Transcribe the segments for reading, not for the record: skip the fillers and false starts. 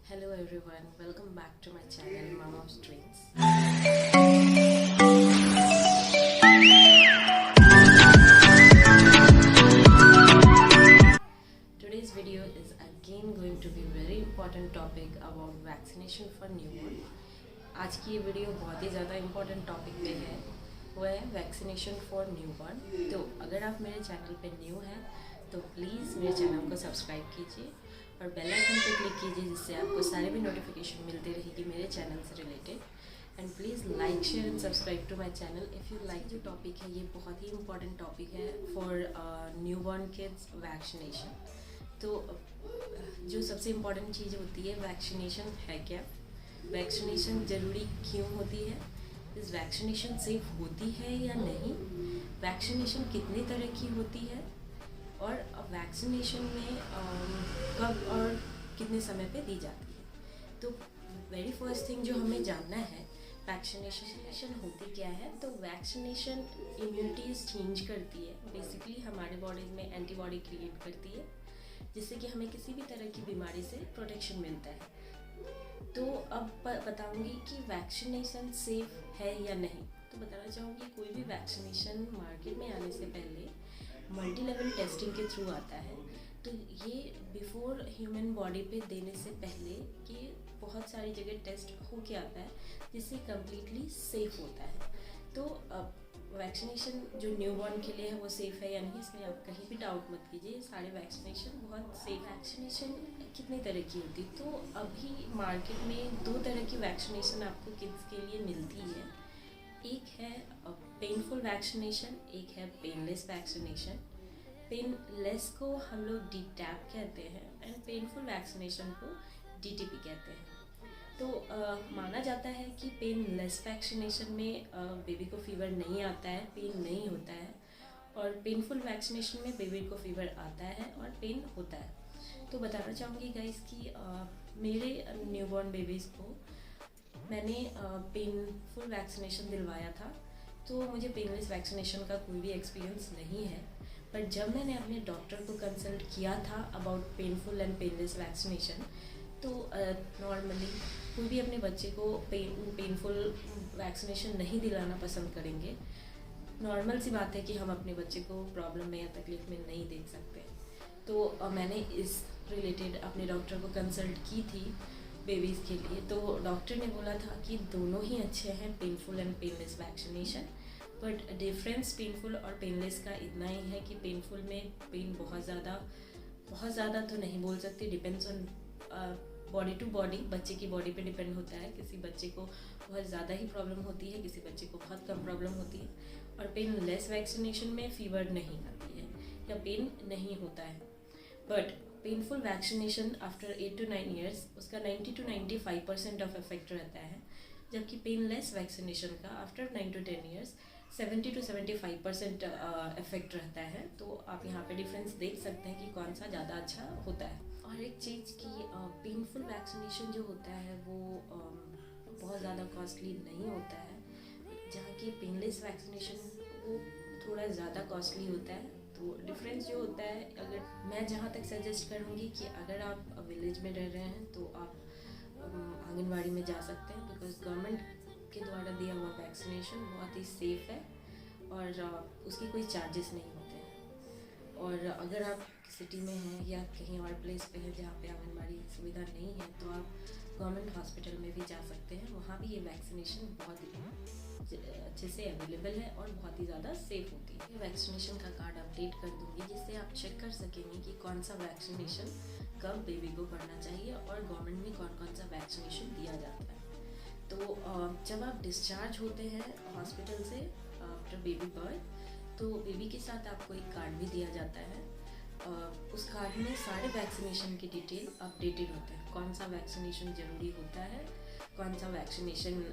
Hello everyone, welcome back to my channel Mama's Dreams. Today's video is again going to be very important topic about vaccination for newborn. आज की ये video बहुत ही ज़्यादा important topic पे है, वो है वैक्सीनेशन फॉर न्यूबॉर्न। तो अगर आप मेरे चैनल पे न्यू हैं तो प्लीज़ मेरे चैनल को सब्सक्राइब कीजिए और बेल आइकन पे क्लिक कीजिए, जिससे आपको सारे भी नोटिफिकेशन मिलती रहेगी मेरे चैनल से related. And please like share and subscribe to my channel if you like. जो टॉपिक है ये बहुत ही इम्पोर्टेंट टॉपिक है फॉर न्यूबॉर्न किड्स वैक्सीनेशन। तो जो सबसे इम्पोर्टेंट चीज़ होती है, वैक्सीनेशन है क्या, वैक्सीनेशन ज़रूरी क्यों होती है, इस वैक्सीनेशन सेफ होती है या नहीं, वैक्सीनेशन कितने तरह की होती है और वैक्सीनेशन में कब और कितने समय पे दी जाती है। तो वेरी फर्स्ट थिंग जो हमें जानना है, वैक्सीनेशन होती क्या है। तो वैक्सीनेशन इम्यूनिटीज़ चेंज करती है, बेसिकली हमारे बॉडी में एंटीबॉडी क्रिएट करती है, जिससे कि हमें किसी भी तरह की बीमारी से प्रोटेक्शन मिलता है। तो अब बताऊंगी कि वैक्सीनेशन सेफ है या नहीं। तो बताना चाहूँगी, कोई भी वैक्सीनेशन मार्केट में आने से पहले मल्टी लेवल टेस्टिंग के थ्रू आता है। तो ये बिफोर ह्यूमन बॉडी पे देने से पहले कि बहुत सारी जगह टेस्ट हो के आता है, जिससे कम्प्लीटली सेफ होता है। तो वैक्सीनेशन जो न्यूबॉर्न के लिए है वो सेफ़ है या नहीं, इसमें आप कहीं भी डाउट मत कीजिए, सारे वैक्सीनेशन बहुत सेफ। वैक्सीनेशन कितनी तरह की होती, तो अभी मार्केट में दो तरह की वैक्सीनेशन आपको किड्स के लिए मिलती है। एक है पेनफुल वैक्सीनेशन, एक है पेनलेस वैक्सीनेशन। पेनलेस को हम लोग डीटैप कहते हैं एंड पेनफुल वैक्सीनेशन को डीटीपी कहते हैं। तो माना जाता है कि पेनलेस वैक्सीनेशन में बेबी को फीवर नहीं आता है, पेन नहीं होता है, और पेनफुल वैक्सीनेशन में बेबी को फीवर आता है और पेन होता है। तो बताना चाहूँगी गाइस कि मेरे न्यूबॉर्न बेबीज़ को मैंने पेनफुल वैक्सीनेशन दिलवाया था, तो मुझे पेनलेस वैक्सीनेशन का कोई भी एक्सपीरियंस नहीं है। पर जब मैंने अपने डॉक्टर को कंसल्ट किया था about painful and painless vaccination, तो नॉर्मली कोई भी अपने बच्चे को पेनफुल वैक्सीनेशन नहीं दिलाना पसंद करेंगे। नॉर्मल सी बात है कि हम अपने बच्चे को प्रॉब्लम में या तकलीफ में नहीं देख सकते। तो मैंने इस रिलेटेड अपने डॉक्टर को कंसल्ट की थी बेबीज़ के लिए। तो डॉक्टर ने बोला था कि दोनों ही अच्छे हैं, painful and painless vaccination, but difference painful और पेनलेस का इतना ही है कि पेनफुल में पेन बहुत ज़्यादा तो नहीं बोल सकते, depends on body to body, बच्चे की बॉडी पे डिपेंड होता है। किसी बच्चे को बहुत ज़्यादा ही प्रॉब्लम होती है, किसी बच्चे को बहुत कम प्रॉब्लम होती है। और पेनलेस वैक्सीनेशन में फीवर नहीं आती है या पेन नहीं होता है। But painful vaccination after 8 to 9 years उसका 90 to 95% ऑफ इफेक्ट रहता है, जबकि पेनलेस वैक्सीनेशन का after 9 to 10 years 70 to 75% effect रहता है। तो आप यहाँ पे डिफरेंस देख सकते हैं कि कौन सा ज़्यादा अच्छा होता है। और एक चीज़ कि पेनफुल वैक्सीनेशन जो होता है वो बहुत ज़्यादा कॉस्टली नहीं होता है, जहाँ की पेनलेस वैक्सीनेशन वो थोड़ा ज़्यादा कॉस्टली होता है। तो डिफरेंस जो होता है, अगर मैं जहाँ तक सजेस्ट करूँगी कि अगर आप विलेज में रह रहे हैं तो आप आंगनवाड़ी में जा सकते हैं, बिकॉज गवर्नमेंट के द्वारा दिया हुआ वैक्सीनेशन बहुत ही सेफ़ है और उसकी कोई चार्जेस नहीं होते हैं। और अगर आप सिटी में हैं या कहीं और प्लेस पे हैं जहाँ पे आंगनबाड़ी सुविधा नहीं है, तो आप गवर्नमेंट हॉस्पिटल में भी जा सकते हैं, वहाँ भी ये वैक्सीनेशन बहुत ही अच्छे से अवेलेबल है और बहुत ही ज़्यादा सेफ होती है। वैक्सीनेशन का कार्ड अपडेट कर दूँगी, जिससे आप चेक कर सकेंगे कि कौन सा वैक्सीनेशन कब बेबी को करना चाहिए और गवर्नमेंट में कौन कौन सा वैक्सीनेशन दिया जाता है। तो जब आप डिस्चार्ज होते हैं हॉस्पिटल से आफ्टर बेबी बर्थ, तो बेबी के साथ आपको एक कार्ड भी दिया जाता है। उस कार्ड में सारे वैक्सीनेशन की डिटेल अपडेटेड होते हैं, कौन सा वैक्सीनेशन ज़रूरी होता है, कौन सा वैक्सीनेशन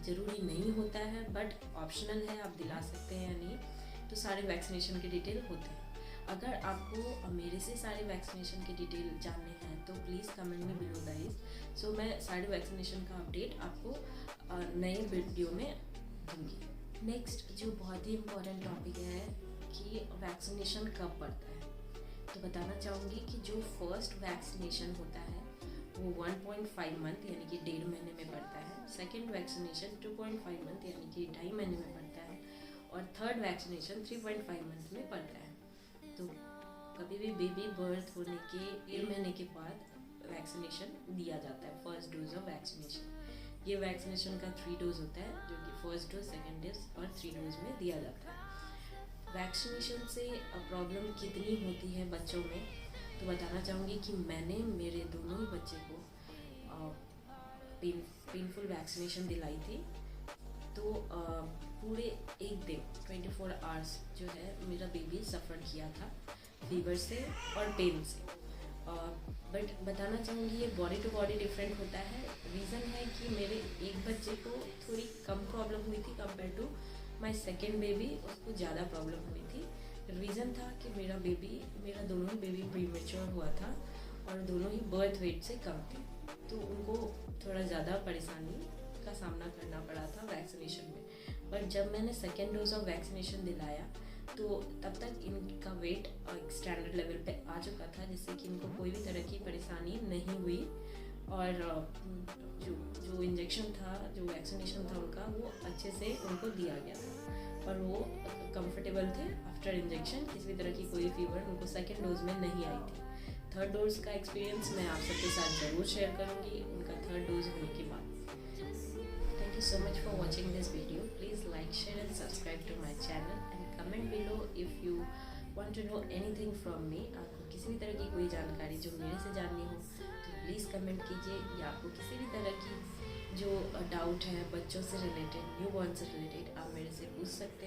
ज़रूरी नहीं होता है बट ऑप्शनल है, आप दिला सकते हैं या नहीं। तो सारे वैक्सीनेशन की डिटेल होते हैं। अगर आपको मेरे से सारे वैक्सीनेशन की डिटेल जानने हैं तो प्लीज़ कमेंट में बिलो गाइस। सो मैं सारे वैक्सीनेशन का अपडेट आपको नए वीडियो में दूँगी। नेक्स्ट जो बहुत ही इम्पोर्टेंट टॉपिक है कि वैक्सीनेशन कब पड़ता है। तो बताना चाहूँगी कि जो फर्स्ट वैक्सीनेशन होता है वो 1.5 मंथ यानी कि 1.5 महीने में पड़ता है। सेकेंड वैक्सीनेशन 2.5 मंथ यानी कि 2.5 महीने में पड़ता है। और थर्ड वैक्सीनेशन 3.5 मंथ में पड़ता है। तो कभी भी बेबी बर्थ होने के 1.5 महीने के बाद वैक्सीनेशन दिया जाता है, फर्स्ट डोज ऑफ वैक्सीनेशन। ये वैक्सीनेशन का 3 डोज होता है, जो कि फर्स्ट डोज, सेकेंड डोज और 3 डोज में दिया जाता है। वैक्सीनेशन से प्रॉब्लम कितनी होती है बच्चों में, तो बताना चाहूँगी कि मैंने मेरे दोनों ही बच्चे को पेनफुल वैक्सीनेशन दिलाई थी। तो पूरे एक दिन 24 आवर्स जो है मेरा बेबी सफ़र किया था फीवर से और पेन से। बट बताना चाहूँगी ये बॉडी टू बॉडी डिफरेंट होता है। रीज़न है कि मेरे एक बच्चे को थोड़ी कम प्रॉब्लम हुई थी compare to my second baby, उसको ज़्यादा प्रॉब्लम हुई थी। रीज़न था कि मेरा दोनों ही बेबी प्रीमेच्योर हुआ था और दोनों ही बर्थ वेट से कम थे, तो उनको थोड़ा ज़्यादा परेशानी का सामना करना पड़ा था वैक्सीनेशन में। बट जब मैंने सेकेंड डोज ऑफ वैक्सीनेशन दिलाया तो तब तक इनका वेट एक स्टैंडर्ड लेवल पे आ चुका था, जिससे कि इनको कोई भी तरह की परेशानी नहीं हुई। और जो इंजेक्शन था, जो वैक्सीनेशन था उनका, वो अच्छे से उनको दिया गया था और वो कंफर्टेबल थे आफ्टर इंजेक्शन। किसी भी तरह की कोई फीवर उनको सेकेंड डोज में नहीं आई थी। थर्ड डोज का एक्सपीरियंस मैं आप सबके साथ ज़रूर शेयर करूँगी उनका थर्ड डोज होने के बाद। Thank you so much for watching this video. Please like, share and subscribe to my channel and comment below if you want to know anything from me. आपको किसी भी तरह की कोई जानकारी जो मेरे से जाननी हो तो प्लीज़ कमेंट कीजिए, या आपको किसी भी तरह की जो डाउट है बच्चों से रिलेटेड, न्यूबॉर्न से रिलेटेड, आप मेरे से पूछ सकते हैं।